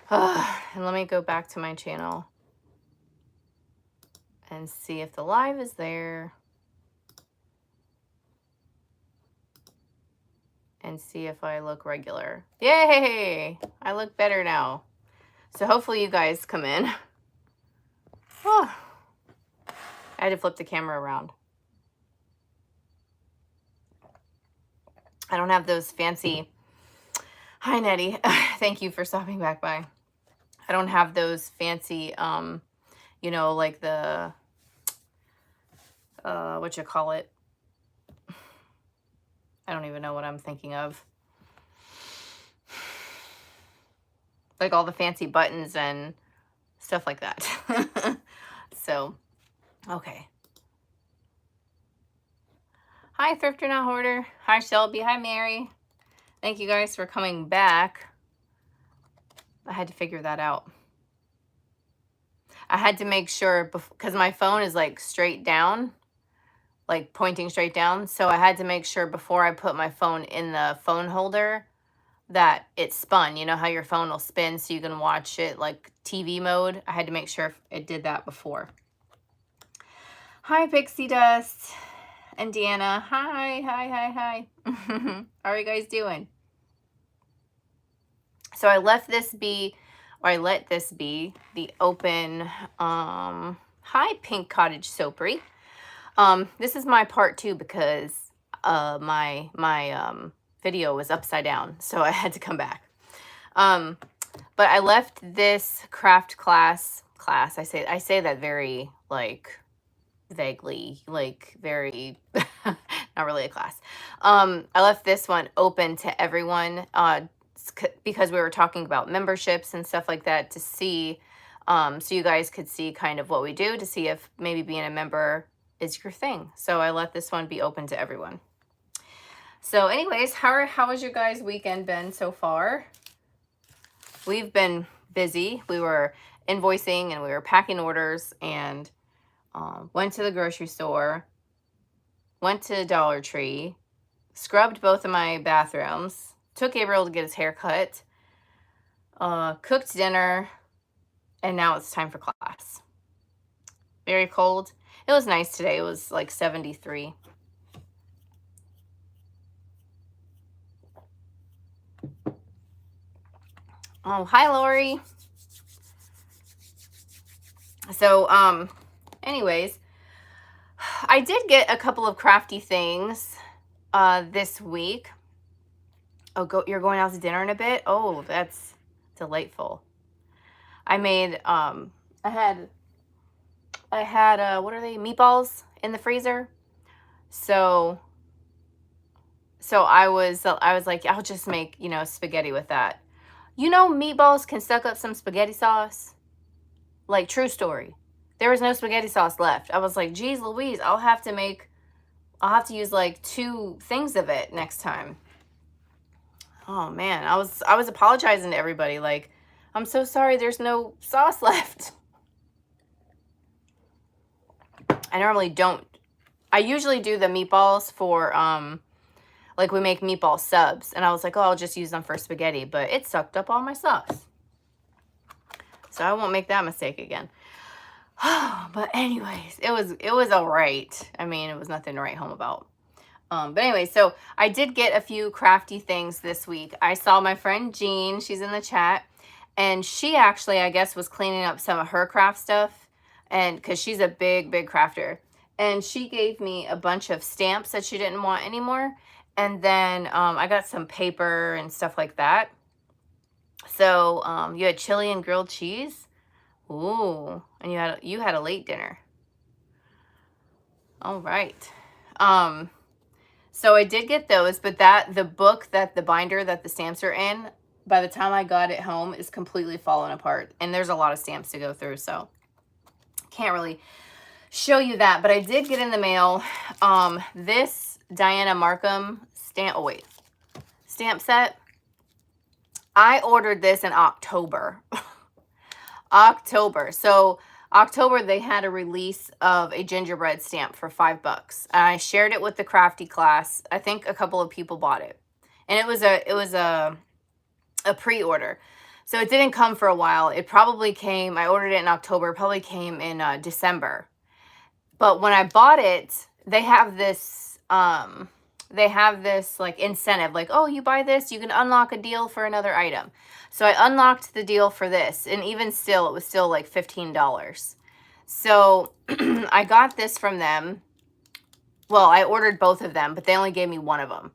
And let me go back to my channel and see if the live is there. And see if I look regular. Yay! I look better now. So hopefully you guys come in. Oh, I had to flip the camera around. I don't have those fancy... Hi, Nettie. Thank you for stopping back by. I don't have those fancy, you know, like the... what you call it? I don't even know what I'm thinking of. Like all the fancy buttons and stuff like that. So, okay. Hi, Thrifter Not Hoarder. Hi, Shelby. Hi, Mary. Thank you guys for coming back. I had to figure that out. I had to make sure, because my phone is like straight down, like pointing straight down. So I had to make sure before I put my phone in the phone holder that it spun. You know how your phone will spin so you can watch it like TV mode? I had to make sure it did that before. Hi, Pixie Dust and Deanna. Hi, hi, hi, hi. How are you guys doing? So I left this be, or I let this be the open, hi, Pink Cottage Soapery. This is my part 2 because my video was upside down, so I had to come back. But I left this craft class. I say that very like vaguely, like very not really a class. I left this one open to everyone because we were talking about memberships and stuff like that, to see so you guys could see kind of what we do, to see if maybe being a member is your thing. So I let this one be open to everyone. So anyways, how has your guys' weekend been so far? We've been busy. We were invoicing and we were packing orders, and went to the grocery store, went to Dollar Tree, scrubbed both of my bathrooms, took Gabriel to get his hair cut, cooked dinner, and now it's time for class. Very cold. It was nice today. It was like 73. Oh, hi, Lori. So, anyways, I did get a couple of crafty things this week. Oh, you're going out to dinner in a bit? Oh, that's delightful. I made, I had, what are they? Meatballs in the freezer. So I was like, I'll just make, you know, spaghetti with that. You know, meatballs can suck up some spaghetti sauce. Like, true story. There was no spaghetti sauce left. I was like, geez Louise, I'll have to use like 2 things of it next time. Oh man, I was apologizing to everybody, like, I'm so sorry there's no sauce left. I normally don't. I usually do the meatballs for like we make meatball subs, and I was like, oh, I'll just use them for spaghetti, but it sucked up all my sauce. So I won't make that mistake again. But anyways, it was all right. I mean, it was nothing to write home about. But anyway, so I did get a few crafty things this week. I saw my friend Jean, she's in the chat, and she actually, I guess, was cleaning up some of her craft stuff, and because she's a big crafter, and she gave me a bunch of stamps that she didn't want anymore, and then I got some paper and stuff like that. So you had chili and grilled cheese. Ooh, and you had a late dinner. All right. So I did get those, but the book, that the binder that the stamps are in, by the time I got it home, is completely fallen apart. And there's a lot of stamps to go through, so can't really show you that. But I did get in the mail this Diana Markham stamp set. I ordered this in October. So October, they had a release of a gingerbread stamp for $5. And I shared it with the crafty class. I think a couple of people bought it. And it was a pre-order. So it didn't come for a while. It probably came, I ordered it in October, it probably came in December. But when I bought it, they have this like incentive, like, oh, you buy this, you can unlock a deal for another item. So I unlocked the deal for this, and even still, it was still like $15. So I got this from them. Well, I ordered both of them, but they only gave me one of them.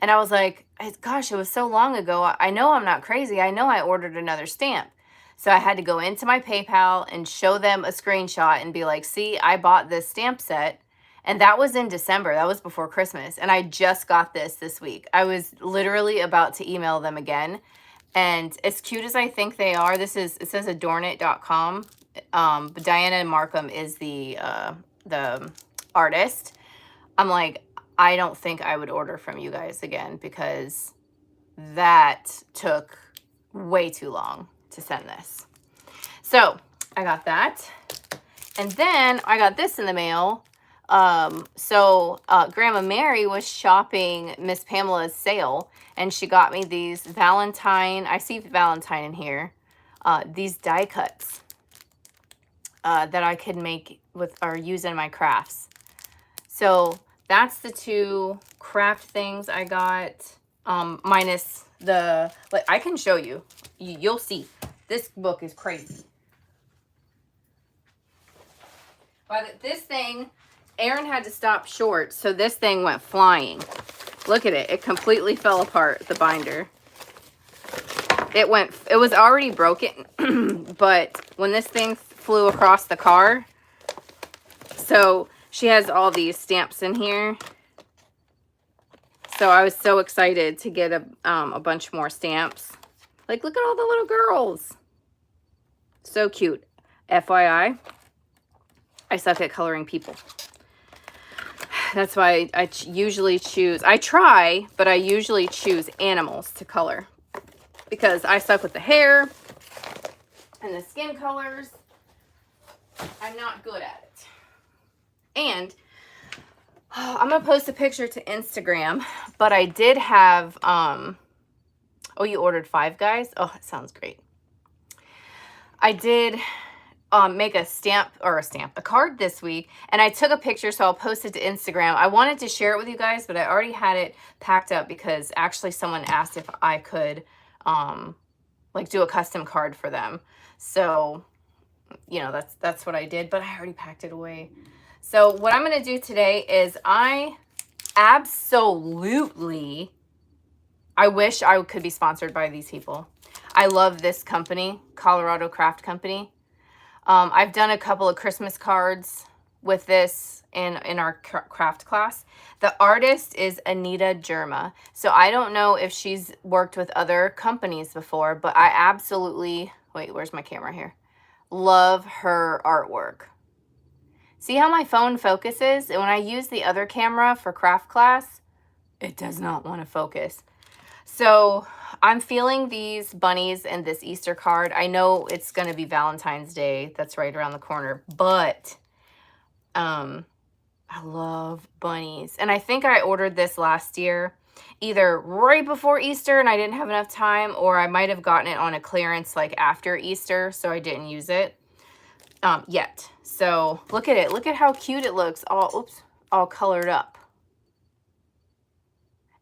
And I was like, gosh, it was so long ago. I know I'm not crazy. I know I ordered another stamp. So I had to go into my PayPal and show them a screenshot and be like, see, I bought this stamp set. And that was in December. That was before Christmas. And I just got this week. I was literally about to email them again. And as cute as I think they are, it says adornit.com. But Diana Markham is the artist. I'm like, I don't think I would order from you guys again because that took way too long to send this. So I got that. And then I got this in the mail. Grandma Mary was shopping Miss Pamela's sale, and she got me these Valentine, I see Valentine in here, these die cuts that I could make with or use in my crafts. So that's the two craft things I got, minus the, like, I can show you. You'll see. This book is crazy. But this thing, Aaron had to stop short, so this thing went flying. Look at it. It completely fell apart, the binder. It was already broken, but when this thing flew across the car, so she has all these stamps in here. So I was so excited to get a bunch more stamps. Like, look at all the little girls. So cute. FYI, I suck at coloring people. That's why I usually choose, I try, but I usually choose animals to color. Because I suck with the hair and the skin colors. I'm not good at it. And I'm going to post a picture to Instagram, but I did have, oh, you ordered 5 guys? Oh, that sounds great. I did make a card this week, and I took a picture, so I'll post it to Instagram. I wanted to share it with you guys, but I already had it packed up because actually someone asked if I could, like, do a custom card for them. So, you know, that's what I did, but I already packed it away. So what I'm going to do today is I wish I could be sponsored by these people. I love this company, Colorado Craft Company. I've done a couple of Christmas cards with this in our craft class. The artist is Anita Germa. So I don't know if she's worked with other companies before, but I absolutely, wait, where's my camera here? Love her artwork. See how my phone focuses? And when I use the other camera for craft class, it does not want to focus. So I'm feeling these bunnies and this Easter card. I know it's going to be Valentine's Day. That's right around the corner. But I love bunnies. And I think I ordered this last year, either right before Easter and I didn't have enough time, or I might have gotten it on a clearance like after Easter, so I didn't use it yet. So look at it. Look at how cute it looks, all colored up.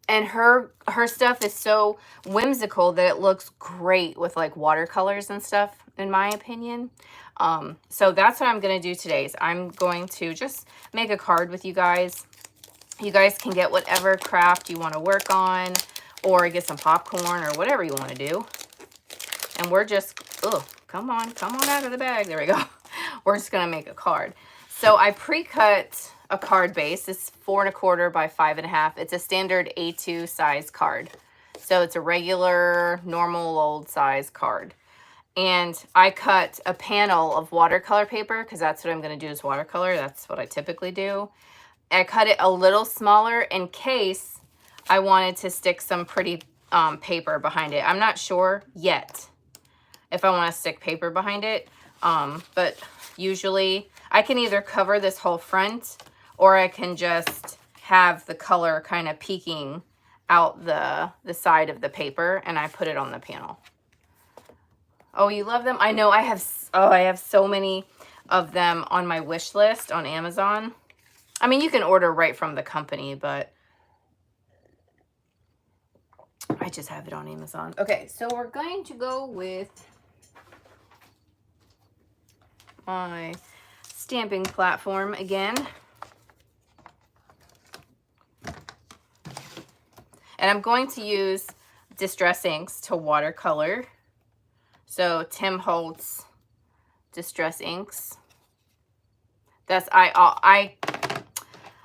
And her stuff is so whimsical that it looks great with like watercolors and stuff, in my opinion. So that's what I'm going to do today. Is I'm going to just make a card with you guys. You guys can get whatever craft you want to work on, or get some popcorn or whatever you want to do. And we're just, oh, come on out of the bag. There we go. We're just going to make a card. So I pre-cut a card base. It's 4 1/4 by 5 1/2. It's a standard A2 size card. So it's a regular, normal, old size card. And I cut a panel of watercolor paper because that's what I'm going to do is watercolor. That's what I typically do. I cut it a little smaller in case I wanted to stick some pretty paper behind it. I'm not sure yet if I want to stick paper behind it. But usually I can either cover this whole front, or I can just have the color kind of peeking out the side of the paper, and I put it on the panel. Oh, you love them? I know. I have so many of them on my wish list on Amazon. I mean, you can order right from the company, but I just have it on Amazon. Okay, so we're going to go with my stamping platform again. And I'm going to use Distress Inks to watercolor. So Tim Holtz Distress Inks. I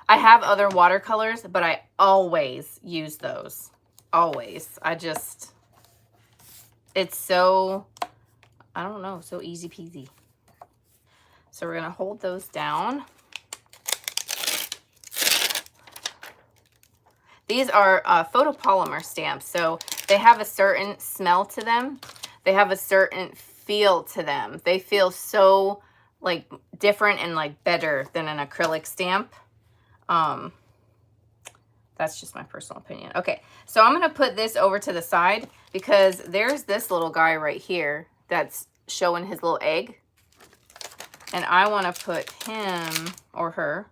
have other watercolors, but I always use those. Always. It's so, I don't know, so easy peasy. So we're going to hold those down. These are photopolymer stamps, so they have a certain smell to them. They have a certain feel to them. They feel so like different and like better than an acrylic stamp. That's just my personal opinion. Okay, so I'm going to put this over to the side because there's this little guy right here that's showing his little egg. And I want to put him or her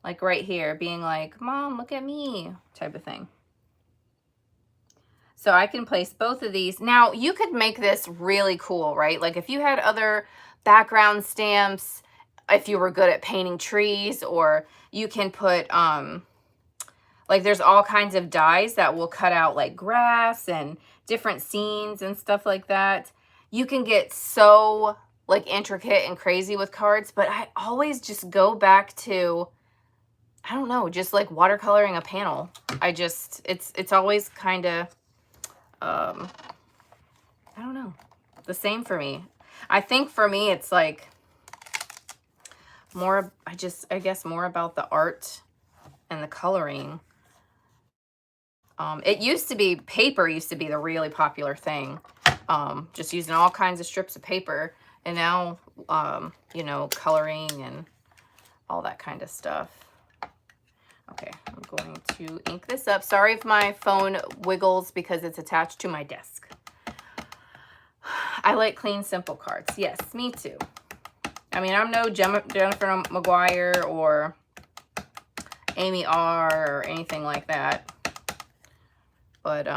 like right here, being like, Mom, look at me, type of thing. So I can place both of these. Now, you could make this really cool, right? Like if you had other background stamps, if you were good at painting trees, or you can put, like there's all kinds of dies that will cut out like grass and different scenes and stuff like that. You can get so like intricate and crazy with cards, but I always just go back to, I don't know, just like watercoloring a panel. It's always kind of, I don't know, the same for me. I think for me, it's like more, I guess more about the art and the coloring. It used to be, paper used to be the really popular thing. Just using all kinds of strips of paper. And now, you know, coloring and all that kind of stuff. Okay, I'm going to ink this up. Sorry if my phone wiggles because it's attached to my desk. I like clean, simple cards. Yes, me too. I mean, I'm no Jennifer McGuire or Amy R. or anything like that. But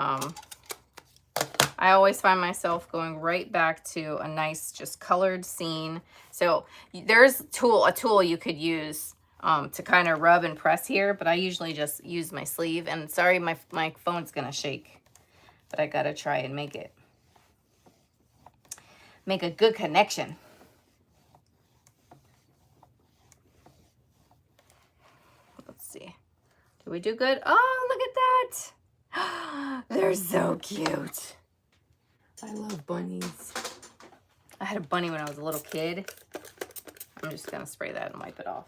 I always find myself going right back to a nice, just colored scene. So there's a tool you could use to kind of rub and press here, but I usually just use my sleeve. And sorry, my phone's gonna shake, but I gotta try and make a good connection. Let's see. Did we do good? Oh, look at that. They're so cute. I love bunnies. I had a bunny when I was a little kid. I'm just gonna spray that and wipe it off.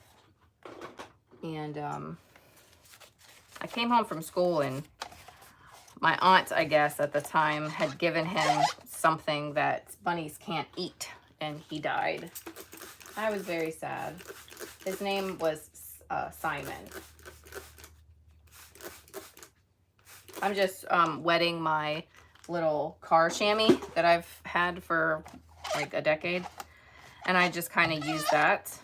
And I came home from school and my aunt, I guess, at the time had given him something that bunnies can't eat, and he died. I was very sad. His name was Simon. I'm just wetting my little car chamois that I've had for like a decade, and I just kind of use that.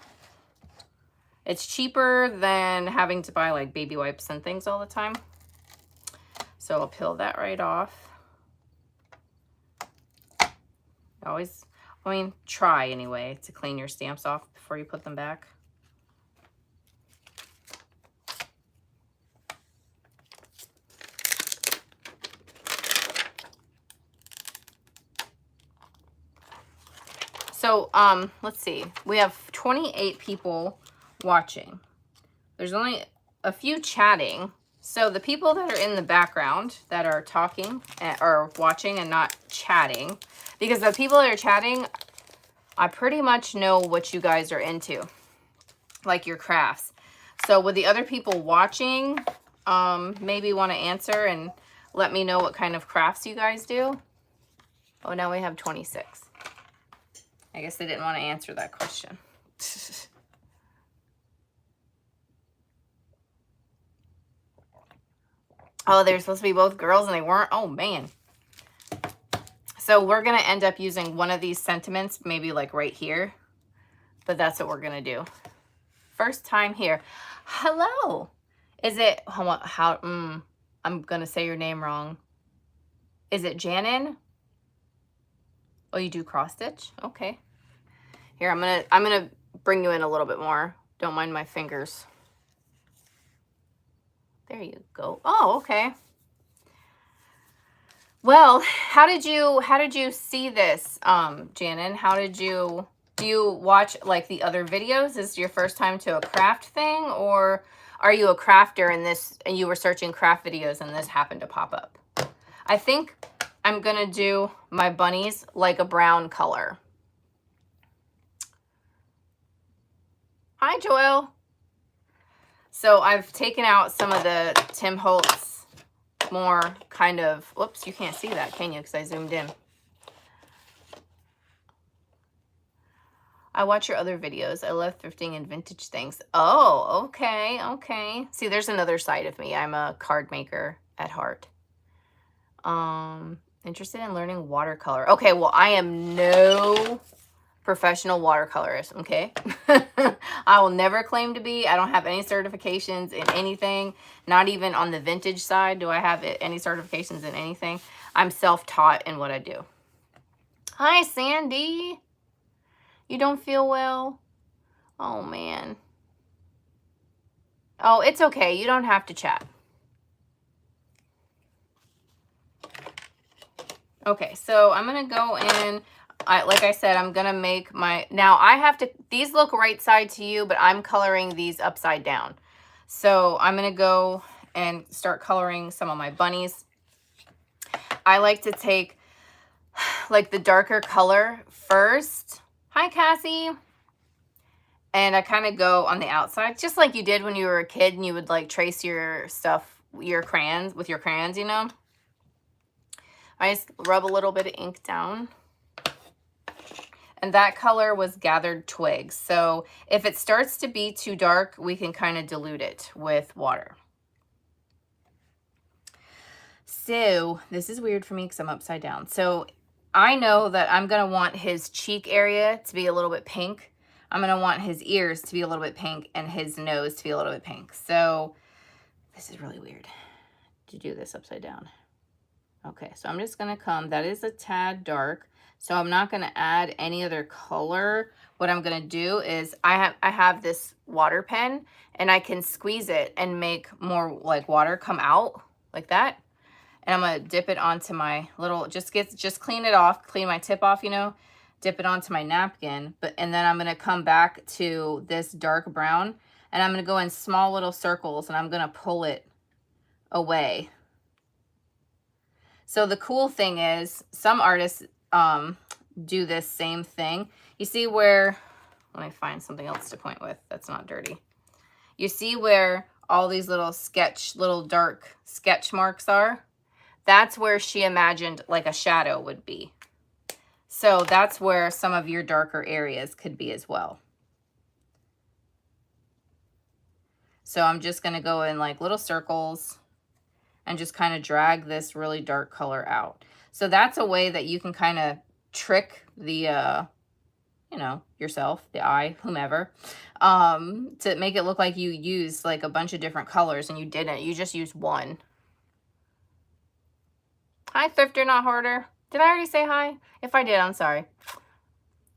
It's cheaper than having to buy like baby wipes and things all the time. So I'll peel that right off. Always, I mean, try anyway to clean your stamps off before you put them back. So, let's see. We have 28 people watching. There's only a few chatting. So the people that are in the background that are talking or watching and not chatting, because the people that are chatting, I pretty much know what you guys are into, like your crafts. So with the other people watching, maybe want to answer and let me know what kind of crafts you guys do. Oh, now we have 26. I guess they didn't want to answer that question. Oh, they were supposed to be both girls and they weren't. Oh, man. So we're going to end up using one of these sentiments, maybe like right here. But that's what we're going to do. First time here. Hello. Is it, I'm going to say your name wrong. Is it Janin? Oh, you do cross stitch? Okay. Here, I'm going to bring you in a little bit more. Don't mind my fingers. There you go. Oh, okay. Well, how did you see this, Janin? Do you watch like the other videos? Is this your first time to a craft thing, or are you a crafter and you were searching craft videos and this happened to pop up? I think I'm gonna do my bunnies like a brown color. Hi, Joel. So I've taken out some of the Tim Holtz more kind of, whoops, you can't see that, can you? Because I zoomed in. I watch your other videos. I love thrifting and vintage things. Oh, okay, okay. See, there's another side of me. I'm a card maker at heart. Interested in learning watercolor. Okay, well, I am no professional watercolorist, okay? I will never claim to be. I don't have any certifications in anything. Not even on the vintage side do I have any certifications in anything. I'm self-taught in what I do. Hi, Sandy. You don't feel well? Oh, man. Oh, it's okay. You don't have to chat. Okay, so I'm going to go in. Like I said, I'm going to make my, now I have to, these look right side to you, but I'm coloring these upside down. So I'm going to go and start coloring some of my bunnies. I like to take like the darker color first. Hi, Cassie. And I kind of go on the outside, just like you did when you were a kid and you would like trace your stuff, your crayons, with your crayons, you know. I just rub a little bit of ink down. And that color was gathered twigs. So if it starts to be too dark, we can kind of dilute it with water. So this is weird for me because I'm upside down. So I know that I'm going to want his cheek area to be a little bit pink. I'm going to want his ears to be a little bit pink and his nose to be a little bit pink. So this is really weird to do this upside down. Okay, so I'm just going to come. That is a tad dark. So I'm not going to add any other color. What I'm going to do is I have this water pen and I can squeeze it and make more like water come out like that. And I'm going to dip it onto my little, just clean it off, clean my tip off, you know, dip it onto my napkin. And then I'm going to come back to this dark brown and I'm going to go in small little circles and I'm going to pull it away. So the cool thing is some artists do this same thing. You see where, let me find something else to point with that's not dirty. You see where all these little dark sketch marks are? That's where she imagined like a shadow would be. So that's where some of your darker areas could be as well. So I'm just going to go in like little circles and just kind of drag this really dark color out. So that's a way that you can kind of trick the, you know, yourself, the eye, whomever, to make it look like you used like a bunch of different colors and you didn't. You just used one. Hi, Thrifter Not Hoarder. Did I already say hi? If I did, I'm sorry.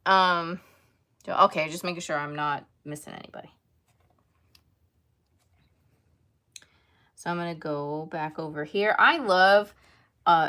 Okay, just making sure I'm not missing anybody. So I'm going to go back over here. I love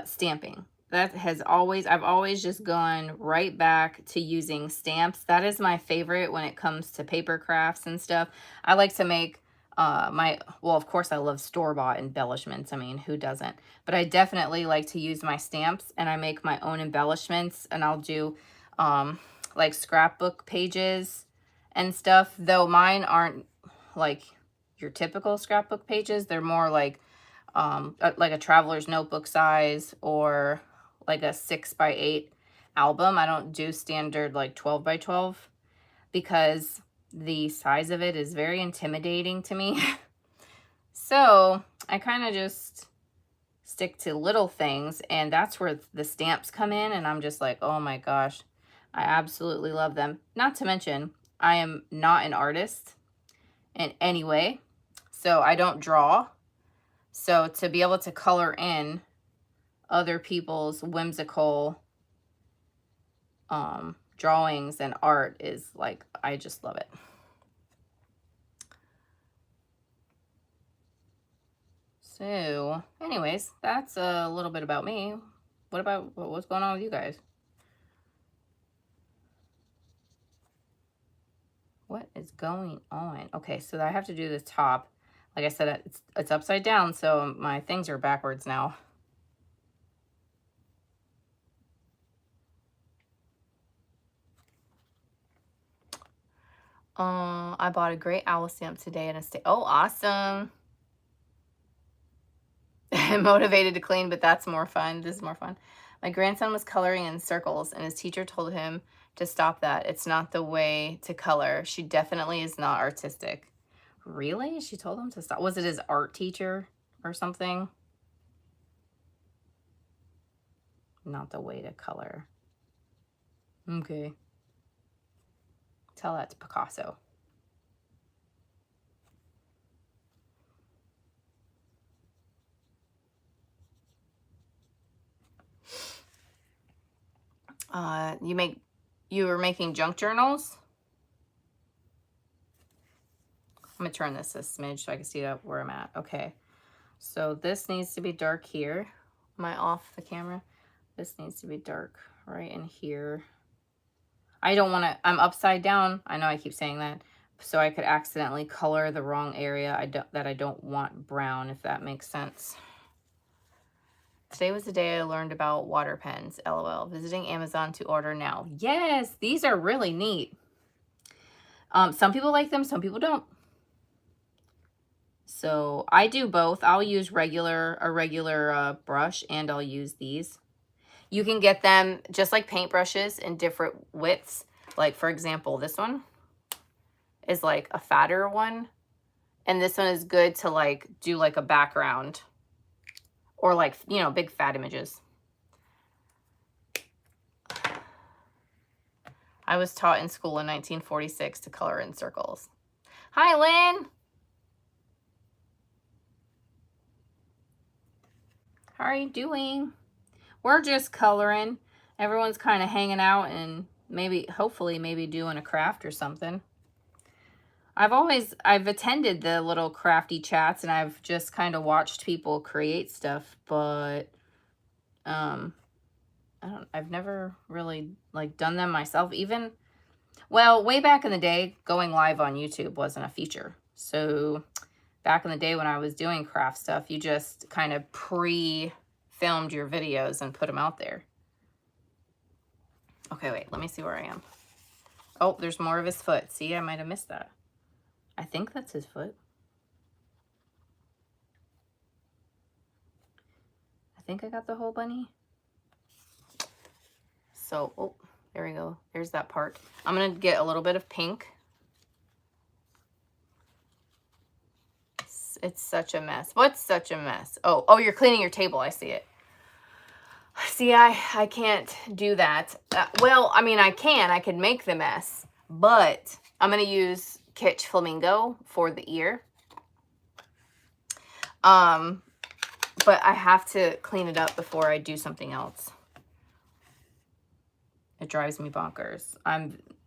stamping. I've always just gone right back to using stamps. That is my favorite when it comes to paper crafts and stuff. I like to make well, of course I love store-bought embellishments. I mean, who doesn't? But I definitely like to use my stamps and I make my own embellishments and I'll do like scrapbook pages and stuff, though mine aren't like your typical scrapbook pages. They're more like a traveler's notebook size or like a 6x8 album. I don't do standard like 12x12 because the size of it is very intimidating to me. So I kind of just stick to little things, and that's where the stamps come in, and I'm just like, oh my gosh, I absolutely love them. Not to mention, I am not an artist in any way, so I don't draw. So to be able to color in other people's whimsical drawings and art is like, I just love it. So anyways, that's a little bit about me. What's going on with you guys? What is going on? Okay, so I have to do the top. Like I said, it's upside down, so my things are backwards now. I bought a great owl stamp today and oh, awesome. Motivated to clean, but that's more fun. This is more fun. My grandson was coloring in circles, and his teacher told him to stop that. It's not the way to color. She definitely is not artistic. Really? She told him to stop. Was it his art teacher or something? Not the way to color. Okay. Tell that to Picasso. You were making junk journals? I'm gonna turn this a smidge so I can see where I'm at. Okay, so this needs to be dark here. Am I off the camera? This needs to be dark right in here. I don't want to, I'm upside down. I know I keep saying that. So I could accidentally color the wrong area I don't want brown, if that makes sense. Today was the day I learned about water pens, LOL. Visiting Amazon to order now. Yes, these are really neat. Some people like them, some people don't. So I do both. I'll use a regular brush, and I'll use these. You can get them just like paintbrushes in different widths. Like, for example, this one is like a fatter one. And this one is good to like do like a background or like, you know, big fat images. I was taught in school in 1946 to color in circles. Hi, Lynn. How are you doing? We're just coloring. Everyone's kind of hanging out and hopefully doing a craft or something. I've attended the little crafty chats, and I've just kind of watched people create stuff, but I've never really like done them myself. Even, well, way back in the day, going live on YouTube wasn't a feature. So back in the day when I was doing craft stuff, you just kind of pre-filmed your videos and put them out there. Okay, wait, let me see where I am. Oh, there's more of his foot. See, I might have missed that. I think that's his foot. I think I got the whole bunny. So, oh, there we go. There's that part. I'm going to get a little bit of pink. It's such a mess. What's such a mess? Oh, you're cleaning your table. I see it. See, I can't do that. Well, I mean, I could make the mess, but I'm going to use Kitsch Flamingo for the ear. But I have to clean it up before I do something else. It drives me bonkers.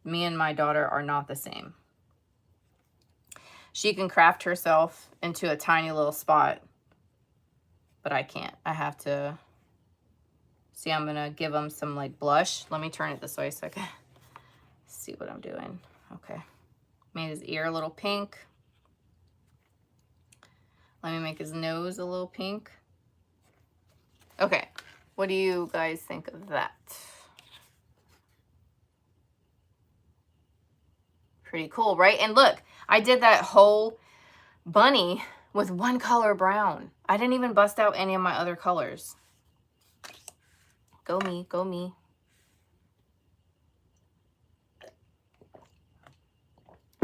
Me and my daughter are not the same. She can craft herself into a tiny little spot, but I can't. I have to, see, I'm gonna give him some like blush. Let me turn it this way so I can see what I'm doing. Okay. Made his ear a little pink. Let me make his nose a little pink. Okay, what do you guys think of that? Pretty cool, right? And look, I did that whole bunny with one color brown. I didn't even bust out any of my other colors. Go me, go me.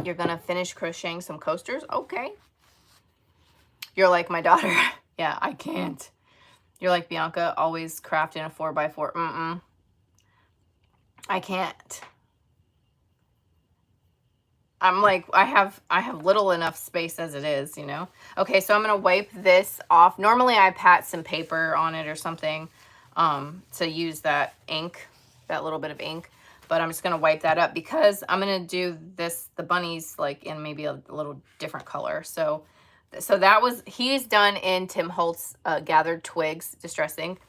You're gonna finish crocheting some coasters? Okay. You're like my daughter. Yeah, I can't. You're like, Bianca, always craft in a 4x4. I can't. I'm like, I have little enough space as it is, you know? Okay, so I'm going to wipe this off. Normally I pat some paper on it or something to use that ink, that little bit of ink. But I'm just going to wipe that up because I'm going to do this, the bunnies, like in maybe a little different color. So that was, he's done in Tim Holtz Gathered Twigs Distress Ink.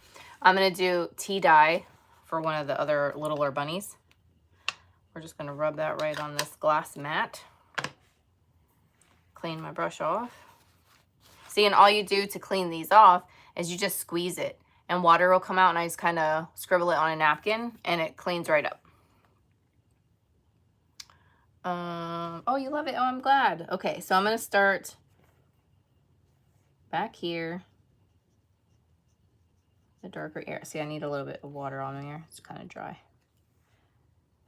I'm going to do tea dye for one of the other littler bunnies. We're just going to rub that right on this glass mat. Clean my brush off. See, and all you do to clean these off is you just squeeze it. And water will come out, and I just kind of scribble it on a napkin, and it cleans right up. Oh, you love it? Oh, I'm glad. Okay, so I'm going to start back here. The darker area. See, I need a little bit of water on here. It's kind of dry.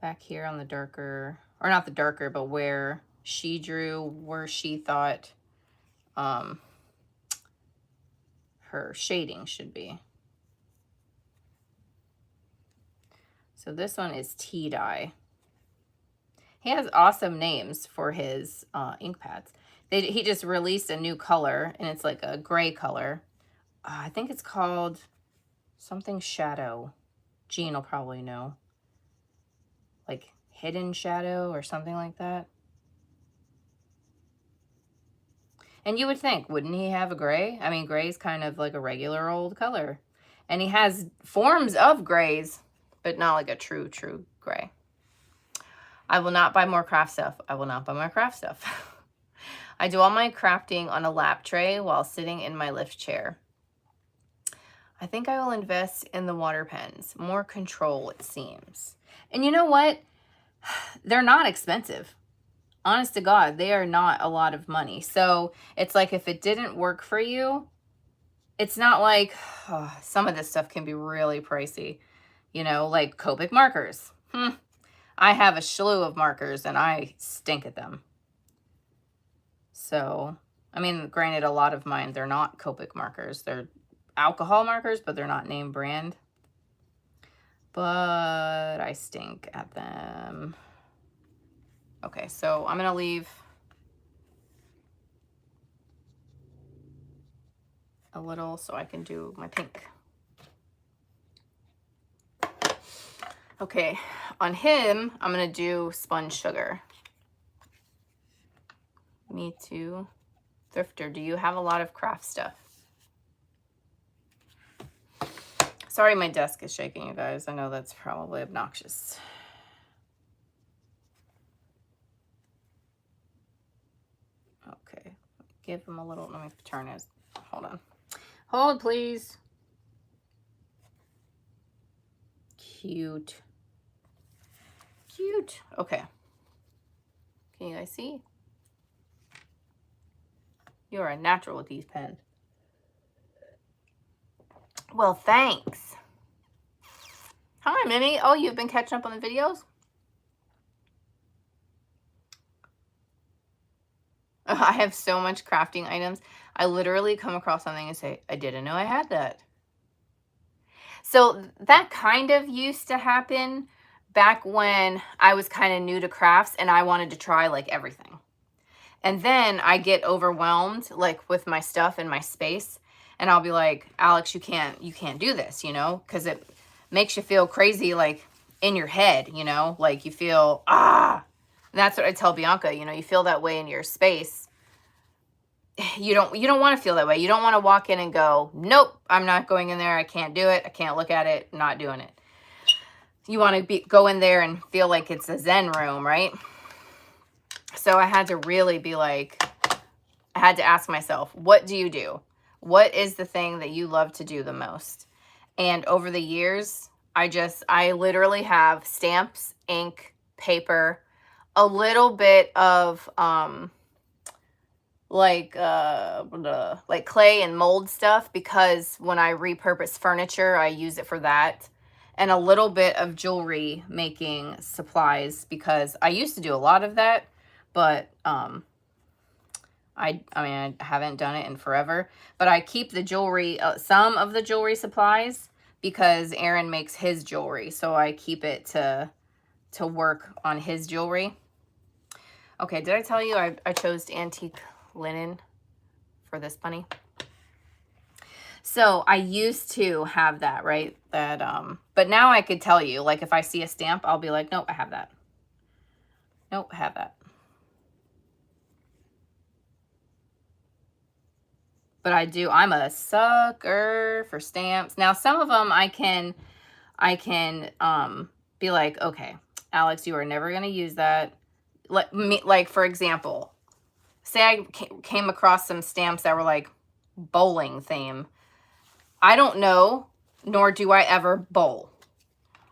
Back here on the darker, or not the darker, but where she drew, where she thought her shading should be. So this one is tea dye. He has awesome names for his ink pads. He just released a new color, and it's like a gray color. I think it's called something shadow. Jean will probably know. Like hidden shadow or something like that. And you would think, wouldn't he have a gray? I mean, gray is kind of like a regular old color. And he has forms of grays, but not like a true gray. I will not buy more craft stuff. I will not buy more craft stuff. I do all my crafting on a lap tray while sitting in my lift chair. I think I will invest in the water pens. More control, it seems. And you know what? They're not expensive. Honest to God, they are not a lot of money. So it's like if it didn't work for you, it's not like some of this stuff can be really pricey. You know, like Copic markers. I have a slew of markers and I stink at them. So, I mean, granted, a lot of mine, they're not Copic markers. They're alcohol markers, but they're not name brand. But I stink at them. Okay, so I'm going to leave a little so I can do my pink. Okay, on him, I'm going to do sponge sugar. Me too. Thrifter, do you have a lot of craft stuff? Sorry, my desk is shaking, you guys. I know that's probably obnoxious. Okay, give him a little, let me turn his, hold on. Hold, please. Cute. Cute. Okay. Can you guys see? You're a natural with these pens. Well, thanks. Hi, Minnie. Oh, you've been catching up on the videos? I have so much crafting items. I literally come across something and say, I didn't know I had that. So that kind of used to happen back when I was kind of new to crafts and I wanted to try like everything. And then I get overwhelmed like with my stuff and my space. And I'll be like, Alex, you can't do this, you know, because it makes you feel crazy, like in your head, you know, like you feel, And that's what I tell Bianca, you know, you feel that way in your space. You don't want to feel that way. You don't want to walk in and go, nope, I'm not going in there. I can't do it. I can't look at it. Not doing it. You want to go in there and feel like it's a Zen room, right? So I had to really be like, I had to ask myself, what do you do? What is the thing that you love to do the most? And over the years, I literally have stamps, ink, paper, a little bit of like clay and mold stuff, because when I repurpose furniture, I use it for that. And a little bit of jewelry making supplies, because I used to do a lot of that, but I mean, I haven't done it in forever, but I keep the jewelry, some of the jewelry supplies, because Aaron makes his jewelry. So I keep it to work on his jewelry. Okay, did I tell you I chose antique linen for this bunny? So I used to have that, right? That, but now I could tell you, like if I see a stamp, I'll be like, nope, I have that. Nope, I have that. But I'm a sucker for stamps. Now, some of them I can be like, okay, Alex, you are never going to use that. Like, for example, say I came across some stamps that were like bowling theme. I don't know, nor do I ever bowl.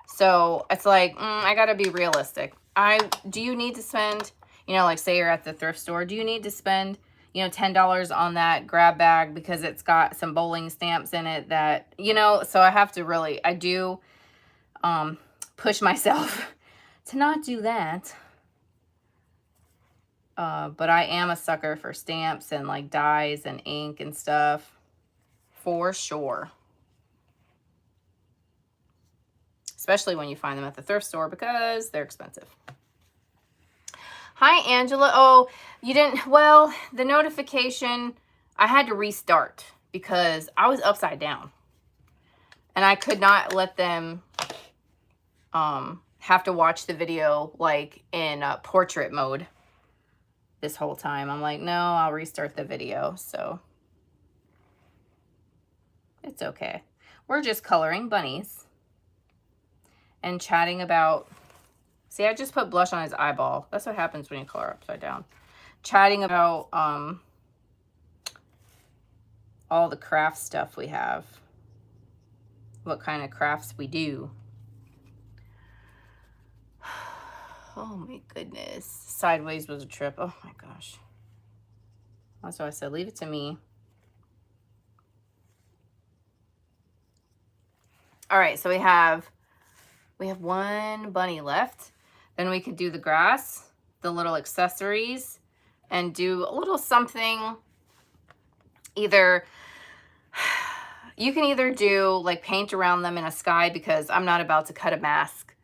So it's like, I got to be realistic. Do you need to spend, you know, like say you're at the thrift store, do you need to spend, you know, $10 on that grab bag because it's got some bowling stamps in it that, you know, so I have to really, I do push myself to not do that. But I am a sucker for stamps and like dyes and ink and stuff, for sure. Especially when you find them at the thrift store because they're expensive. Hi, Angela. Oh, you didn't, well, the notification, I had to restart because I was upside down. And I could not let them have to watch the video like in portrait mode this whole time. I'm like, no, I'll restart the video. So it's okay. We're just coloring bunnies and chatting about, see, I just put blush on his eyeball. That's what happens when you color upside down. Chatting about all the craft stuff we have. What kind of crafts we do. Oh my goodness. Sideways was a trip. Oh my gosh. That's why I said leave it to me. All right, so we have one bunny left. Then we could do the grass, the little accessories, and do a little something. Either you can either do like paint around them in a sky, because I'm not about to cut a mask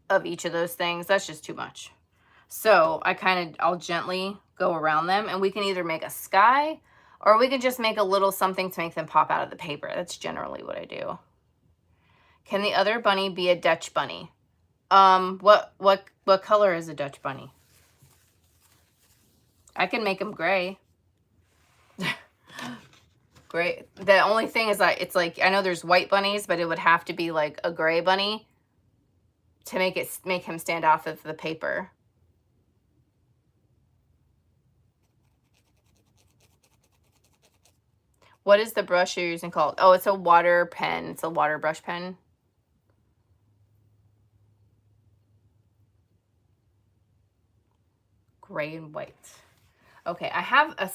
of each of those things. That's just too much. So I'll gently go around them, and we can either make a sky or we can just make a little something to make them pop out of the paper. That's generally what I do. Can the other bunny be a Dutch bunny? What color is a Dutch bunny? I can make them gray. Gray. The only thing is that it's like, I know there's white bunnies, but it would have to be like a gray bunny to make him stand off of the paper. What is the brush you're using called? Oh, it's a water pen. It's a water brush pen. Gray and white. Okay, I have a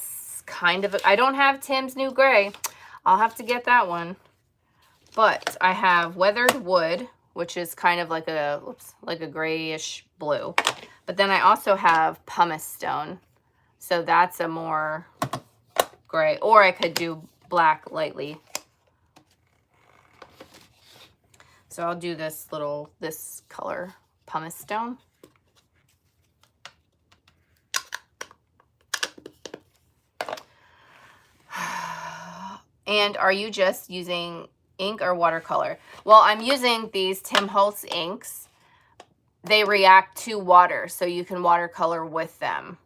kind of, I don't have Tim's new gray. I'll have to get that one. But I have weathered wood, which is kind of like a, like a grayish blue. But then I also have pumice stone. So that's a more gray, or I could do black lightly. So I'll do this color, pumice stone. And are you just using ink or watercolor? Well, I'm using these Tim Holtz inks. They react to water, so you can watercolor with them.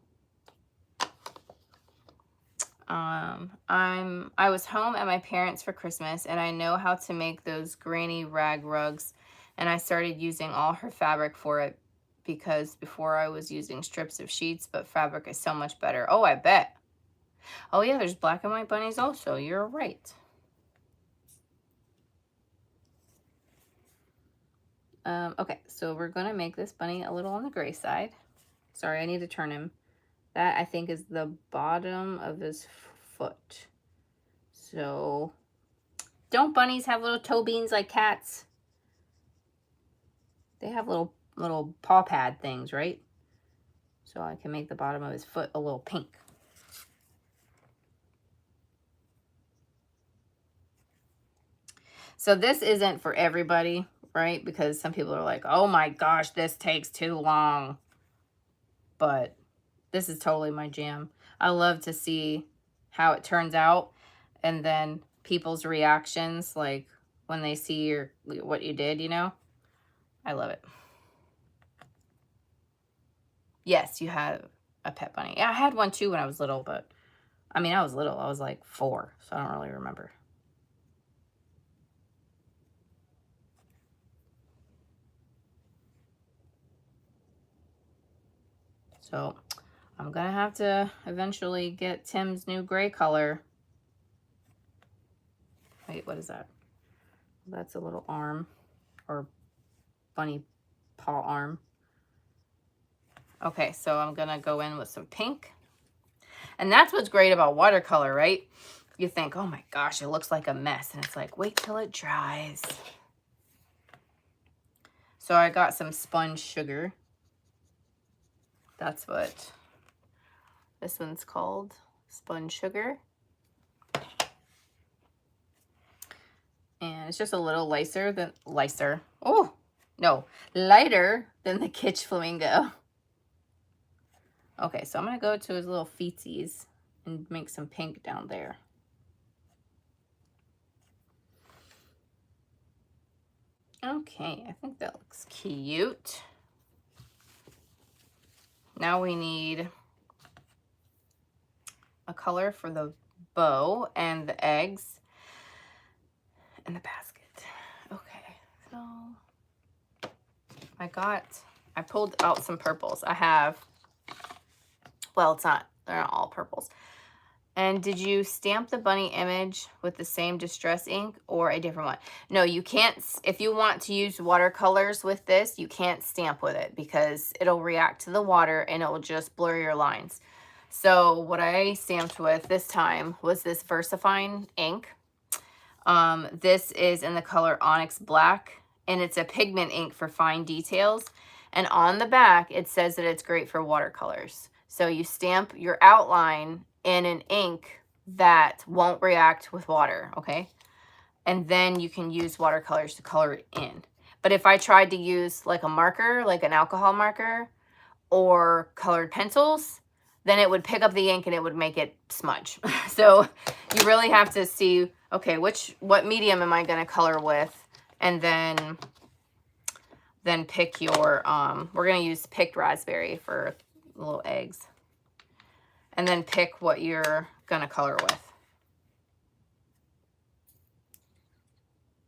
I was home at my parents' for Christmas, and I know how to make those granny rag rugs, and I started using all her fabric for it, because before I was using strips of sheets, but fabric is so much better. Oh, I bet. Oh yeah, there's black and white bunnies also. You're right. Okay, so we're gonna make this bunny a little on the gray side. Sorry, I need to turn him. That I think is the bottom of his foot. So, don't bunnies have little toe beans like cats? They have little paw pad things, right? So I can make the bottom of his foot a little pink. So this isn't for everybody, right? Because some people are like, oh my gosh, this takes too long. But this is totally my jam. I love to see how it turns out, and then people's reactions, like when they see what you did, you know? I love it. Yes, you have a pet bunny. Yeah, I had one too when I was little, but I mean, I was little. I was like 4, so I don't really remember. So I'm gonna have to eventually get Tim's new gray color. Wait, what is that? That's a little arm, or bunny paw arm. Okay, so I'm gonna go in with some pink. And that's what's great about watercolor, right? You think, oh my gosh, it looks like a mess. And it's like, wait till it dries. So I got some sponge sugar. That's what this one's called, sponge sugar. And it's just a little lighter than the Kitsch Flamingo. Okay, so I'm gonna go to his little feetsies and make some pink down there. Okay, I think that looks cute. Now we need a color for the bow and the eggs and the basket. Okay, so I pulled out some purples. I have, well, they're not all purples. And did you stamp the bunny image with the same distress ink or a different one? No, you can't. If you want to use watercolors with this, you can't stamp with it because it'll react to the water and it will just blur your lines. So what I stamped with this time was this VersaFine ink. This is in the color Onyx Black, and it's a pigment ink for fine details. And on the back, it says that it's great for watercolors. So you stamp your outline in an ink that won't react with water, okay? And then you can use watercolors to color it in. But if I tried to use like a marker, like an alcohol marker, or colored pencils, then it would pick up the ink and it would make it smudge. So you really have to see, okay, what medium am I gonna color with? And then pick your, we're gonna use picked raspberry for little eggs. And then pick what you're gonna color with.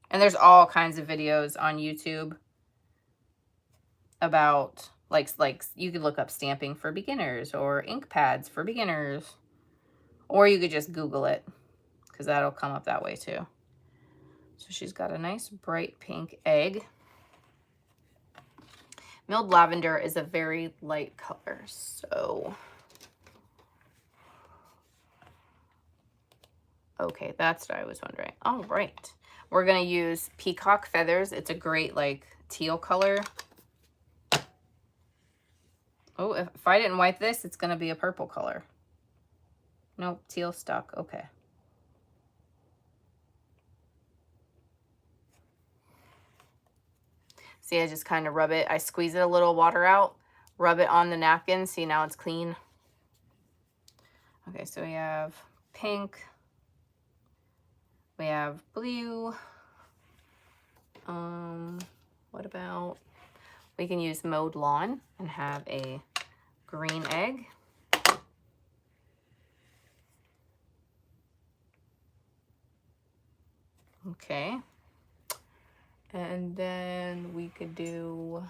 And there's all kinds of videos on YouTube about, like you could look up stamping for beginners or ink pads for beginners. Or you could just Google it, because that'll come up that way too. So she's got a nice bright pink egg. Milled lavender is a very light color, so... Okay, that's what I was wondering. All right. We're going to use peacock feathers. It's a great, like, teal color. Oh, if I didn't wipe this, it's going to be a purple color. Nope, teal stuck. Okay. See, I just kind of rub it. I squeeze it a little water out, rub it on the napkin. See, now it's clean. Okay, so we have pink. We have blue. What about, we can use mowed lawn and have a green egg. Okay. And then we could do,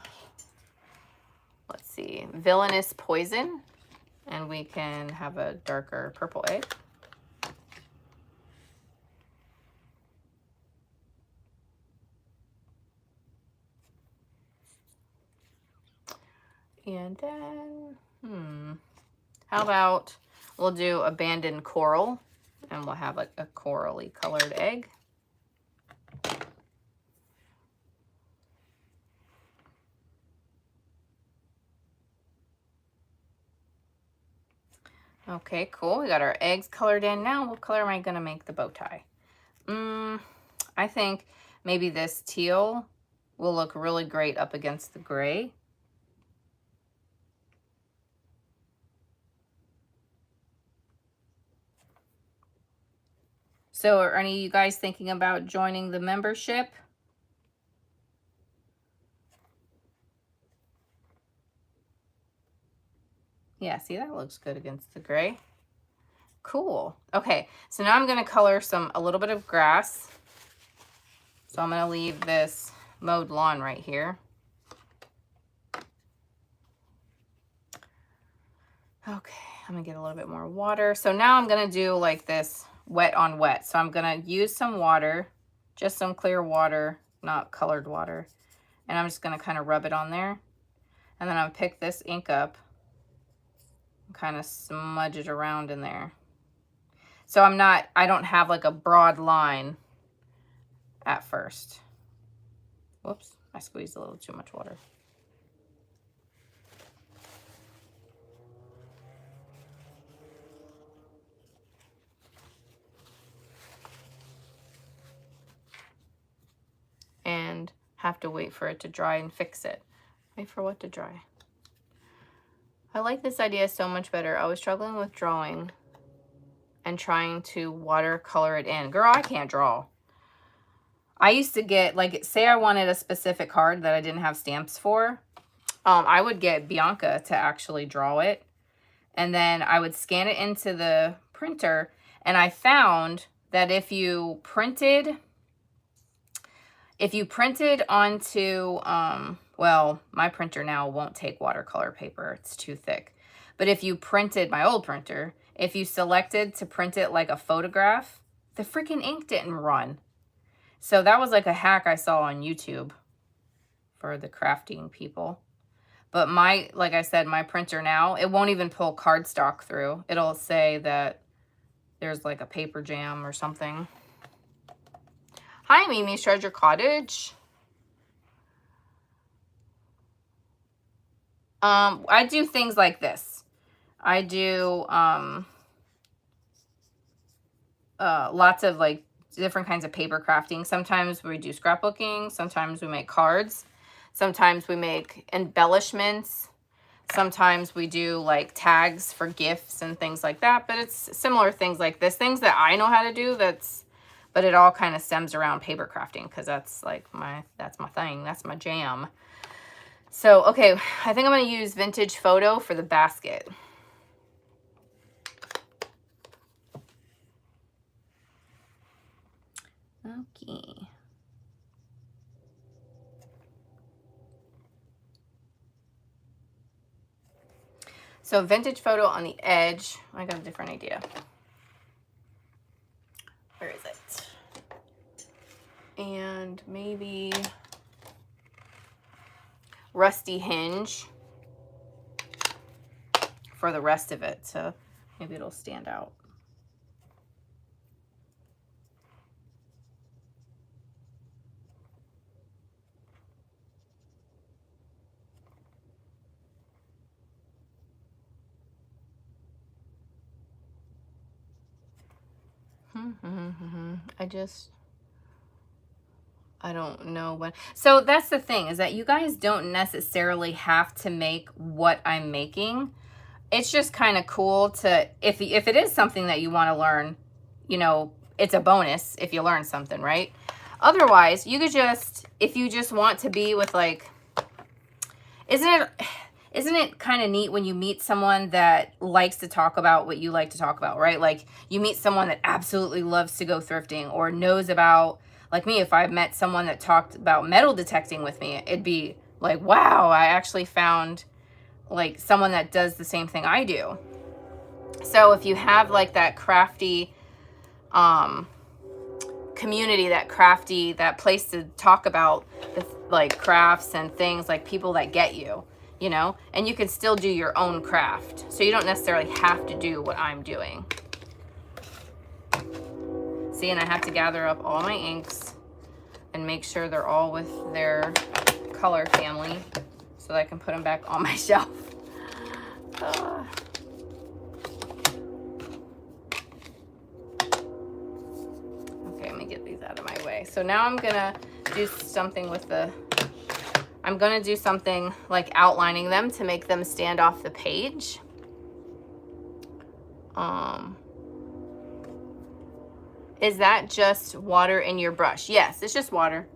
let's see, villainous poison. And we can have a darker purple egg. And then, how about we'll do abandoned coral, and we'll have like a corally colored egg. Okay, cool. We got our eggs colored in. Now, what color am I going to make the bow tie? I think maybe this teal will look really great up against the gray. So are any of you guys thinking about joining the membership? Yeah, see, that looks good against the gray. Cool. Okay, so now I'm going to color a little bit of grass. So I'm going to leave this mowed lawn right here. Okay, I'm going to get a little bit more water. So now I'm going to do like this wet on wet. So I'm going to use some water, just some clear water, not colored water. And I'm just going to kind of rub it on there. And then I'll pick this ink up and kind of smudge it around in there. So I don't have like a broad line at first. Whoops, I squeezed a little too much water. And have to wait for it to dry and fix it. Wait for what to dry? I like this idea so much better. I was struggling with drawing and trying to watercolor it in. Girl, I can't draw. I used to get, like, say I wanted a specific card that I didn't have stamps for. I would get Bianca to actually draw it. And then I would scan it into the printer. And I found that if you printed onto, well, my printer now won't take watercolor paper. It's too thick. But if you printed, my old printer, if you selected to print it like a photograph, the freaking ink didn't run. So that was like a hack I saw on YouTube for the crafting people. But like I said, my printer now, it won't even pull cardstock through. It'll say that there's like a paper jam or something. Hi, Mimi's Treasure Cottage. I do things like this. I do lots of like different kinds of paper crafting. Sometimes we do scrapbooking. Sometimes we make cards. Sometimes we make embellishments. Sometimes we do like tags for gifts and things like that. But it's similar things like this. Things that I know how to do. But it all kind of stems around paper crafting because that's like that's my thing. That's my jam. So, okay, I think I'm going to use Vintage Photo for the basket. Okay. So Vintage Photo on the edge. I got a different idea. Where is it? And maybe Rusty Hinge for the rest of it. So maybe it'll stand out. I don't know when. So that's the thing, is that you guys don't necessarily have to make what I'm making. It's just kind of cool to, if it is something that you want to learn, you know, it's a bonus if you learn something, right? Otherwise, you could just, if you just want to be with like, isn't it kind of neat when you meet someone that likes to talk about what you like to talk about, right? Like you meet someone that absolutely loves to go thrifting or knows about, like me, if I met someone that talked about metal detecting with me, it'd be like, wow, I actually found like someone that does the same thing I do. So if you have like that crafty community, that place to talk about the, like crafts and things, like people that get you, you know, and you can still do your own craft. So you don't necessarily have to do what I'm doing. See, and I have to gather up all my inks and make sure they're all with their color family so that I can put them back on my shelf. Okay, let me get these out of my way. So now I'm gonna do something with the, I'm going to do something like outlining them to make them stand off the page. Is that just water in your brush? Yes, it's just water.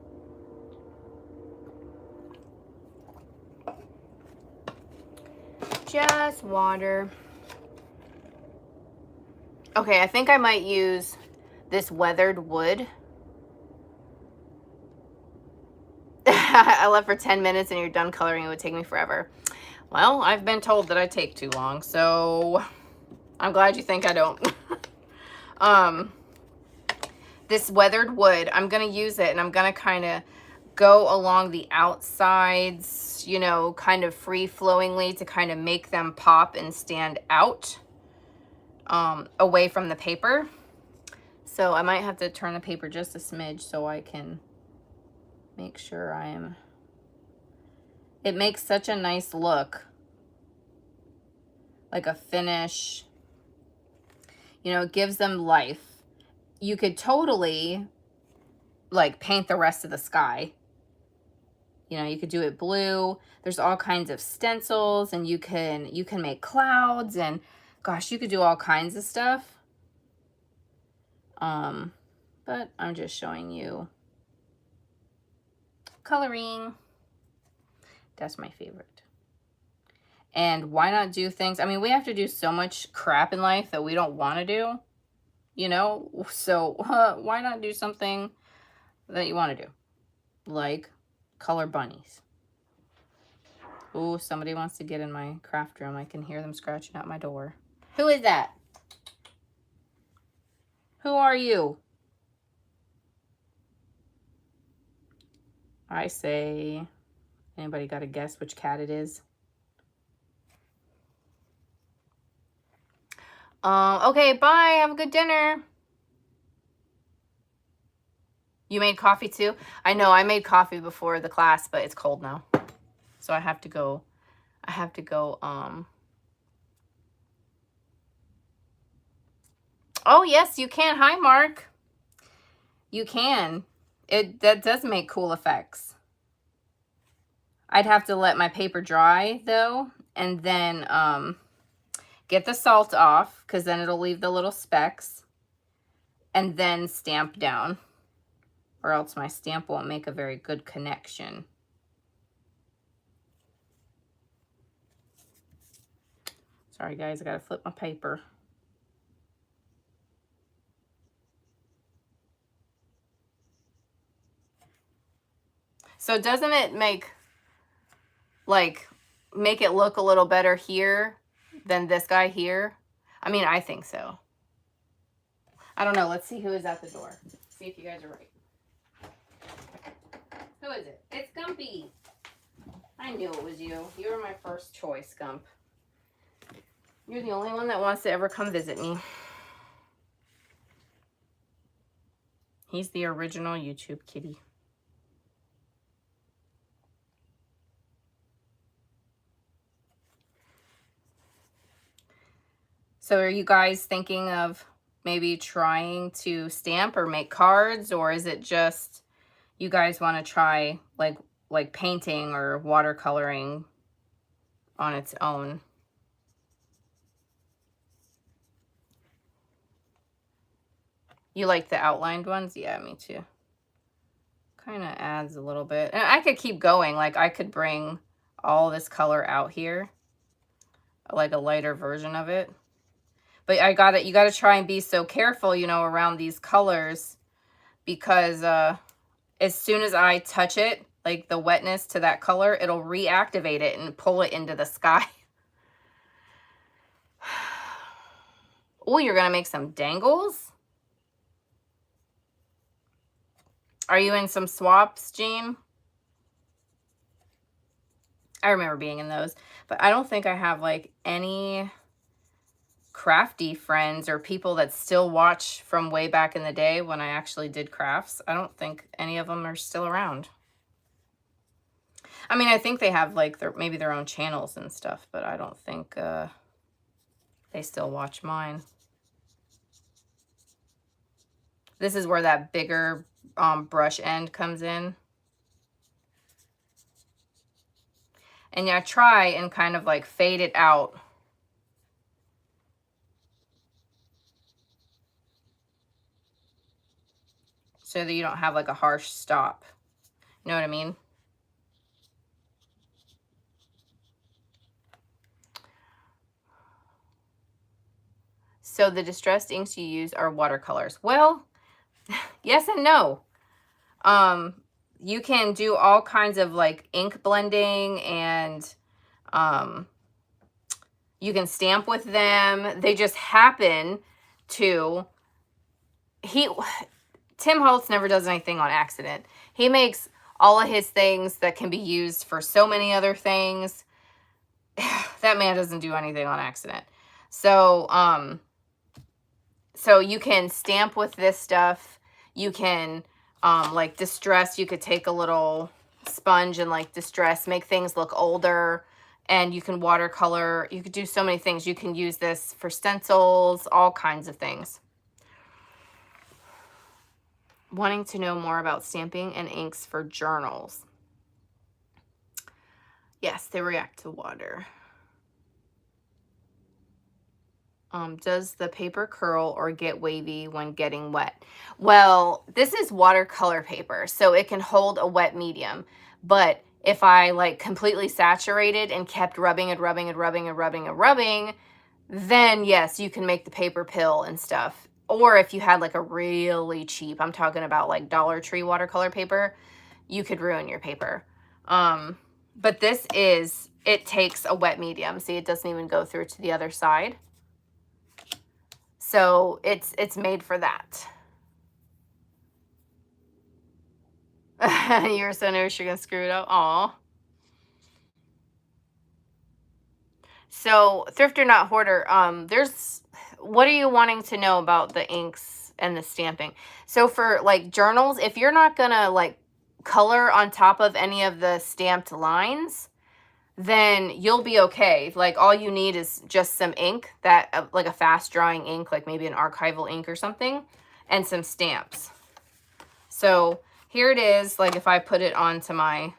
Just water. Okay, I think I might use this weathered wood. I left for 10 minutes and you're done coloring. It would take me forever. Well, I've been told that I take too long, so I'm glad you think I don't. This weathered wood, I'm going to use it and I'm going to kind of go along the outsides, you know, kind of free-flowingly to kind of make them pop and stand out away from the paper. So I might have to turn the paper just a smidge so I can make sure I am... It makes such a nice look. Like a finish. You know, it gives them life. You could totally, like, paint the rest of the sky. You know, you could do it blue. There's all kinds of stencils, and you can make clouds, and gosh, you could do all kinds of stuff. But I'm just showing you coloring. That's my favorite. And why not do things? I mean, we have to do so much crap in life that we don't want to do, you know? So why not do something that you want to do? Like color bunnies. Oh, somebody wants to get in my craft room. I can hear them scratching at my door. Who is that? Who are you? I say, anybody got to guess which cat it is? Okay, bye. Have a good dinner. You made coffee too? I know, I made coffee before the class, but it's cold now. So I have to go, oh yes, you can. Hi, Mark. You can. That does make cool effects. I'd have to let my paper dry though, and then get the salt off, because then it'll leave the little specks, and then stamp down, or else my stamp won't make a very good connection. Sorry guys, I gotta flip my paper. So doesn't it make it look a little better here than this guy here? I mean, I think so. I don't know. Let's see who is at the door. See if you guys are right. Who is it? It's Gumpy. I knew it was you. You were my first choice, Gump. You're the only one that wants to ever come visit me. He's the original YouTube kitty. So are you guys thinking of maybe trying to stamp or make cards, or is it just you guys want to try like painting or watercoloring on its own? You like the outlined ones? Yeah, me too. Kind of adds a little bit. And I could keep going. Like I could bring all this color out here, like a lighter version of it. But you gotta try and be so careful, you know, around these colors, because as soon as I touch it, like the wetness to that color, it'll reactivate it and pull it into the sky. Oh, you're gonna make some dangles? Are you in some swaps, Jean? I remember being in those, but I don't think I have like any crafty friends or people that still watch from way back in the day when I actually did crafts. I don't think any of them are still around. I mean, I think they have like maybe their own channels and stuff, but I don't think they still watch mine. This is where that bigger brush end comes in. And yeah, try and kind of like fade it out. So that you don't have like a harsh stop. You know what I mean? So the distressed inks you use are watercolors. Well, yes and no. You can do all kinds of like ink blending, and you can stamp with them. They just happen to, Tim Holtz never does anything on accident. He makes all of his things that can be used for so many other things. That man doesn't do anything on accident. So, so you can stamp with this stuff. You can, like distress, you could take a little sponge and like distress, make things look older, and you can watercolor. You could do so many things. You can use this for stencils, all kinds of things. Wanting to know more about stamping and inks for journals. Yes, they react to water. Does the paper curl or get wavy when getting wet? Well, this is watercolor paper, so it can hold a wet medium. But if I like completely saturated and kept rubbing and rubbing and rubbing and rubbing and rubbing, then yes, you can make the paper pill and stuff. Or if you had like a really cheap, I'm talking about like Dollar Tree watercolor paper, you could ruin your paper. But this is, it takes a wet medium. See, it doesn't even go through to the other side. So it's made for that. You're so nervous you're gonna screw it up. Aw. So thrifter not hoarder. What are you wanting to know about the inks and the stamping? So for like journals, if you're not gonna like color on top of any of the stamped lines, then you'll be okay. Like all you need is just some ink, that like a fast drying ink, like maybe an archival ink or something, and some stamps. So here it is. Like if I put it onto my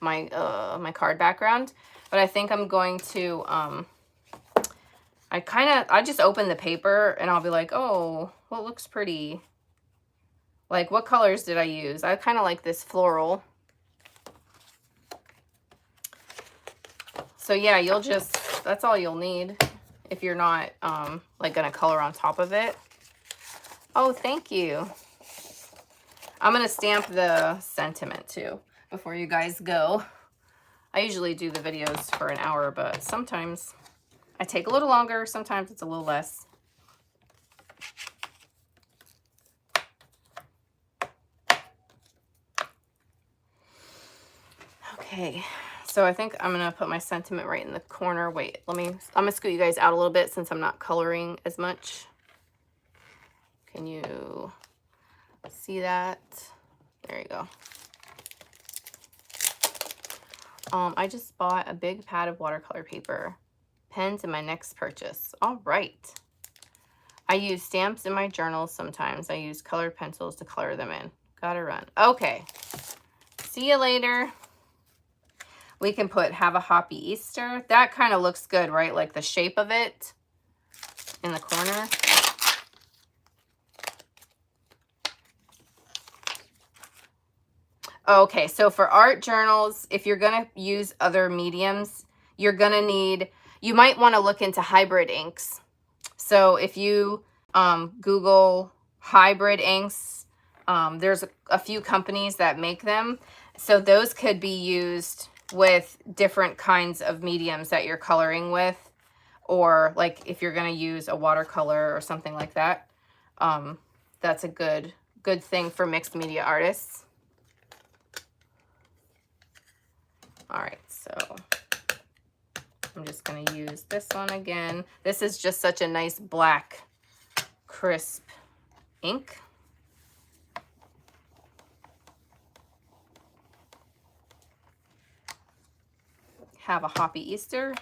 card background, but I think I'm going to I just open the paper and I'll be like, oh, well, it looks pretty. Like what colors did I use? I kind of like this floral. So yeah, you'll just, that's all you'll need if you're not like gonna color on top of it. Oh, thank you. I'm gonna stamp the sentiment too before you guys go. I usually do the videos for an hour, but sometimes I take a little longer, sometimes it's a little less. Okay. So I think I'm gonna put my sentiment right in the corner. Wait, I'm gonna scoot you guys out a little bit since I'm not coloring as much. Can you see that? There you go. I just bought a big pad of watercolor paper, pens in my next purchase. All right. I use stamps in my journals sometimes. I use colored pencils to color them in. Gotta run. Okay. See you later. We can put have a happy Easter. That kind of looks good, right? Like the shape of it in the corner. Okay, so for art journals, if you're going to use other mediums, you're going to need, you might want to look into hybrid inks. So if you Google hybrid inks, there's a few companies that make them. So those could be used with different kinds of mediums that you're coloring with, or like if you're going to use a watercolor or something like that. That's a good thing for mixed media artists. All right, so I'm just going to use this one again. This is just such a nice black, crisp ink. Have a happy Easter.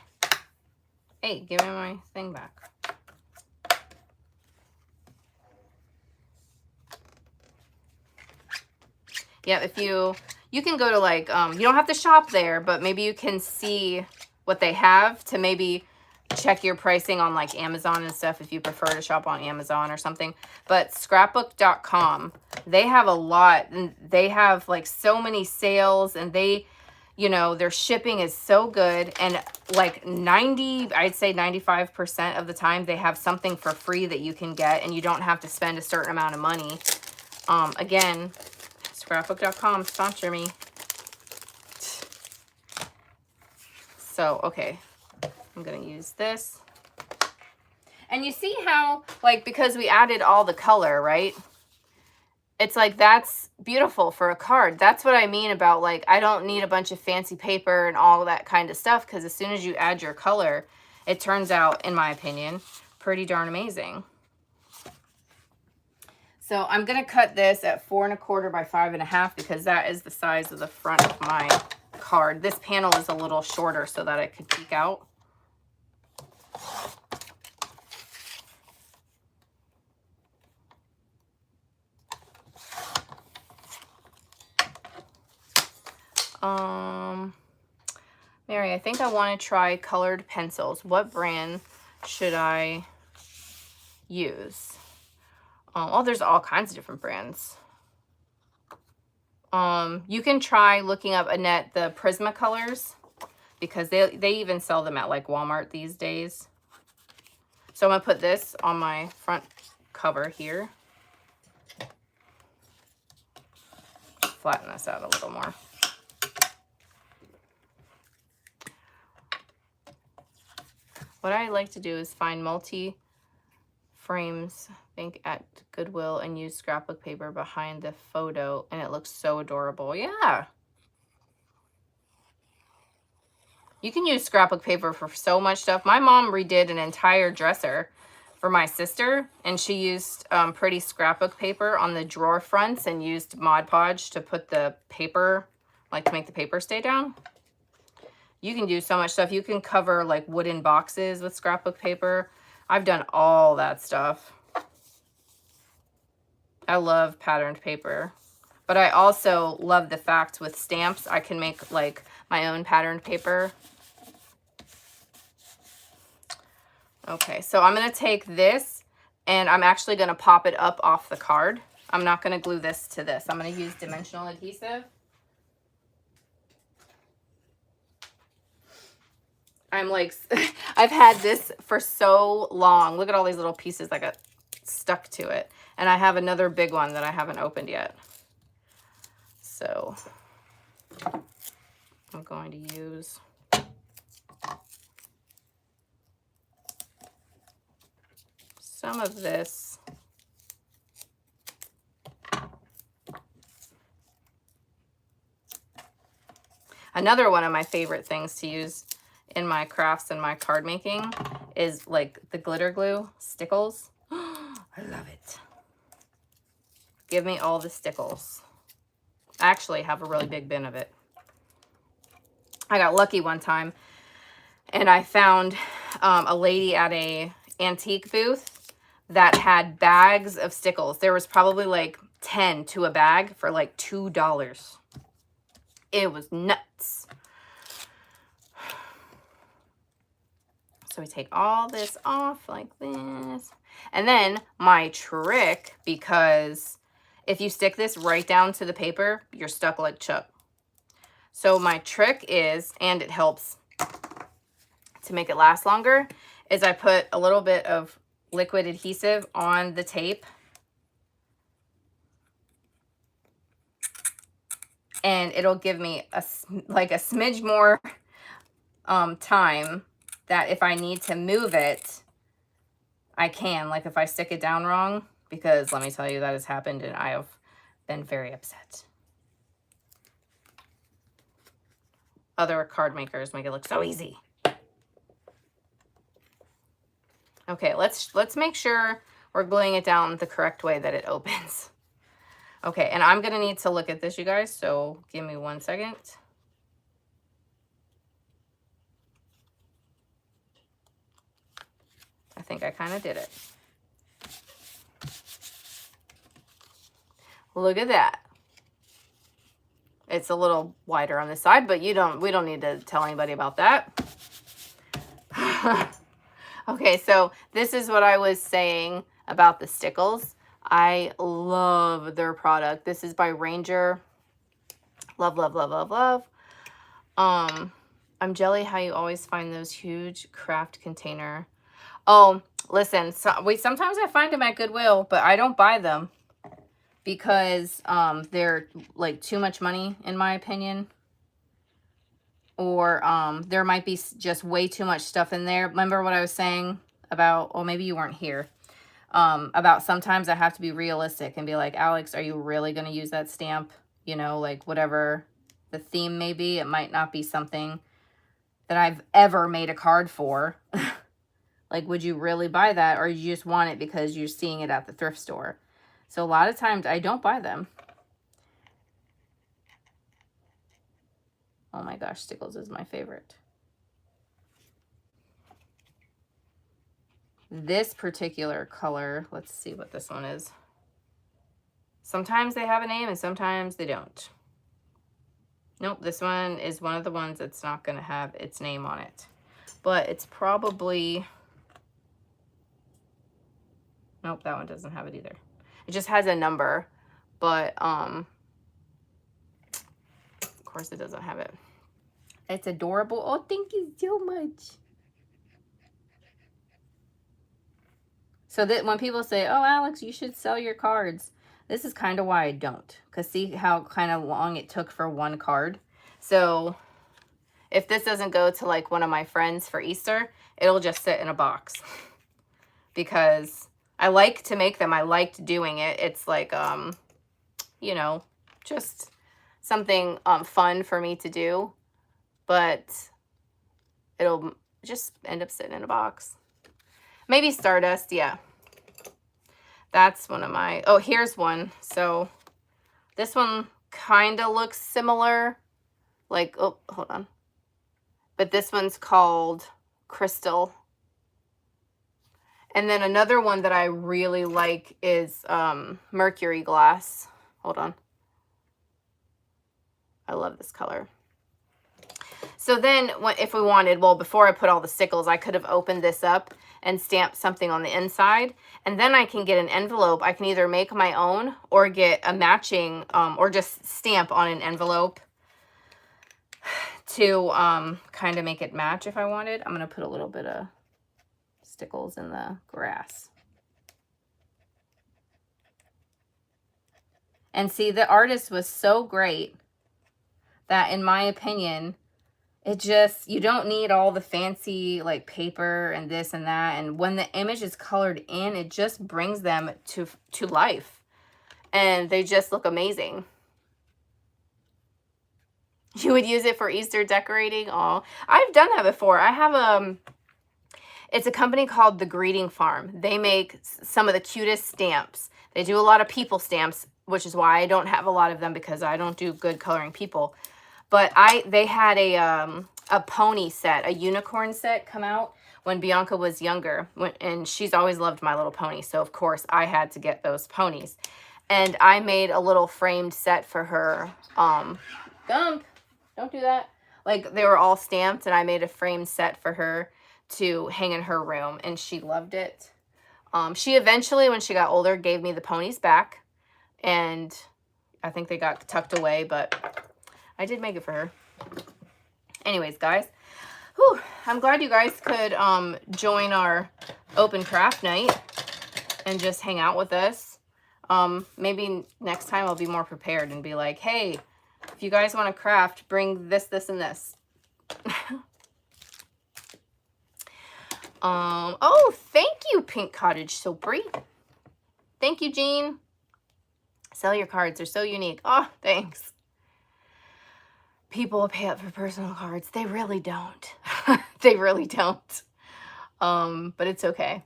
Hey, give me my thing back. Yeah, if you you can go to like, you don't have to shop there, but maybe you can see what they have to maybe check your pricing on like Amazon and stuff if you prefer to shop on Amazon or something. But scrapbook.com, they have a lot, and they have like so many sales, and they, you know, their shipping is so good, and like I'd say 95% of the time they have something for free that you can get, and you don't have to spend a certain amount of money. Again, scrapbook.com, sponsor me. So, okay, I'm gonna use this. And you see how, like, because we added all the color, right? It's like, that's beautiful for a card. That's what I mean about, like, I don't need a bunch of fancy paper and all that kind of stuff, because as soon as you add your color, it turns out, in my opinion, pretty darn amazing. So I'm going to cut this at 4 1/4 by 5 1/2 because that is the size of the front of my card. This panel is a little shorter so that it could peek out. Mary, I think I want to try colored pencils. What brand should I use? Oh, there's all kinds of different brands. You can try looking up, Annette, the Prismacolors, because they even sell them at like Walmart these days. So I'm going to put this on my front cover here. Flatten this out a little more. What I like to do is find multi-frames, I think at Goodwill, and use scrapbook paper behind the photo, and it looks so adorable. Yeah. You can use scrapbook paper for so much stuff. My mom redid an entire dresser for my sister, and she used pretty scrapbook paper on the drawer fronts and used Mod Podge to put the paper, like to make the paper stay down. You can do so much stuff. You can cover like wooden boxes with scrapbook paper. I've done all that stuff. I love patterned paper. But I also love the fact with stamps, I can make like my own patterned paper. Okay, so I'm going to take this and I'm actually going to pop it up off the card. I'm not going to glue this to this. I'm going to use dimensional adhesive. I'm like, I've had this for so long. Look at all these little pieces that got stuck to it. And I have another big one that I haven't opened yet. So I'm going to use some of this. Another one of my favorite things to use in my crafts and my card making is like the glitter glue, stickles. I love it. Give me all the stickles. I actually have a really big bin of it. I got lucky one time and I found a lady at a antique booth that had bags of stickles. There was probably like 10 to a bag for like $2. It was nuts. So we take all this off like this. And then my trick, because if you stick this right down to the paper, you're stuck like Chuck. So my trick is, and it helps to make it last longer, is I put a little bit of liquid adhesive on the tape. And it'll give me like a smidge more time that if I need to move it, I can. Like if I stick it down wrong, because let me tell you, that has happened and I have been very upset. Other card makers make it look so easy. Okay, let's make sure we're gluing it down the correct way that it opens. Okay, and I'm gonna need to look at this, you guys, so give me 1 second. I think I kind of did it. Look at that. It's a little wider on the side, but we don't need to tell anybody about that. Okay, so this is what I was saying about the stickles. I love their product. This is by Ranger. Love, love, love, love, love. I'm jelly how you always find those huge craft container. Oh, listen, sometimes I find them at Goodwill, but I don't buy them because they're like too much money in my opinion. Or there might be just way too much stuff in there. Remember what I was saying about, oh, maybe you weren't here, about sometimes I have to be realistic and be like, Alex, are you really going to use that stamp? You know, like whatever the theme may be, it might not be something that I've ever made a card for. Like, would you really buy that? Or you just want it because you're seeing it at the thrift store? So a lot of times I don't buy them. Oh my gosh, stickles is my favorite. This particular color, let's see what this one is. Sometimes they have a name and sometimes they don't. Nope, this one is one of the ones that's not going to have its name on it. But it's probably... Nope, that one doesn't have it either. It just has a number, but of course it doesn't have it. It's adorable. Oh, thank you so much. So that when people say, oh, Alex, you should sell your cards, this is kind of why I don't. Because see how kind of long it took for one card. So if this doesn't go to like one of my friends for Easter, it'll just sit in a box. Because I like to make them. I liked doing it. It's like, you know, just something fun for me to do. But it'll just end up sitting in a box. Maybe Stardust, yeah. That's one of my... Oh, here's one. So this one kind of looks similar. Like, oh, hold on. But this one's called Crystal. And then another one that I really like is Mercury Glass. Hold on. I love this color. So then if we wanted, well, before I put all the stickles, I could have opened this up and stamped something on the inside. And then I can get an envelope. I can either make my own or get a matching or just stamp on an envelope to kind of make it match if I wanted. I'm going to put a little bit of stickles in the grass. And see, the artist was so great that, in my opinion, it just, you don't need all the fancy like paper and this and that. And when the image is colored in, it just brings them to life. And they just look amazing. You would use it for Easter decorating? Oh, I've done that before. I have it's a company called The Greeting Farm. They make some of the cutest stamps. They do a lot of people stamps, which is why I don't have a lot of them, because I don't do good coloring people. But they had a pony set, a unicorn set come out when Bianca was younger. And she's always loved My Little Pony. So, of course, I had to get those ponies. And I made a little framed set for her. Gump, don't do that. Like, they were all stamped, and I made a framed set for her to hang in her room. And she loved it. She eventually, when she got older, gave me the ponies back. And I think they got tucked away, but I did make it for her. Anyways, guys, whew, I'm glad you guys could join our open craft night and just hang out with us. Maybe next time I'll be more prepared and be like, hey, if you guys want to craft, bring this, this, and this. Oh, thank you, Pink Cottage Soapery. Thank you, Jean. Sell your cards. They're so unique. Oh, thanks. People pay up for personal cards. They really don't. They really don't. But it's okay.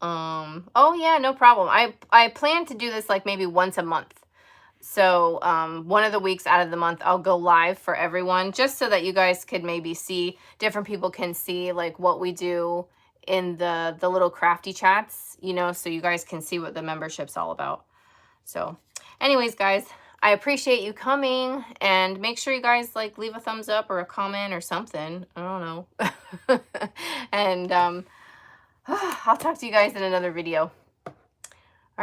Oh yeah, no problem. I plan to do this like maybe once a month. So one of the weeks out of the month, I'll go live for everyone, just so that you guys could maybe see, different people can see like what we do in the little crafty chats, you know, so you guys can see what the membership's all about. So anyways, guys, I appreciate you coming, and make sure you guys like leave a thumbs up or a comment or something. I don't know. And I'll talk to you guys in another video.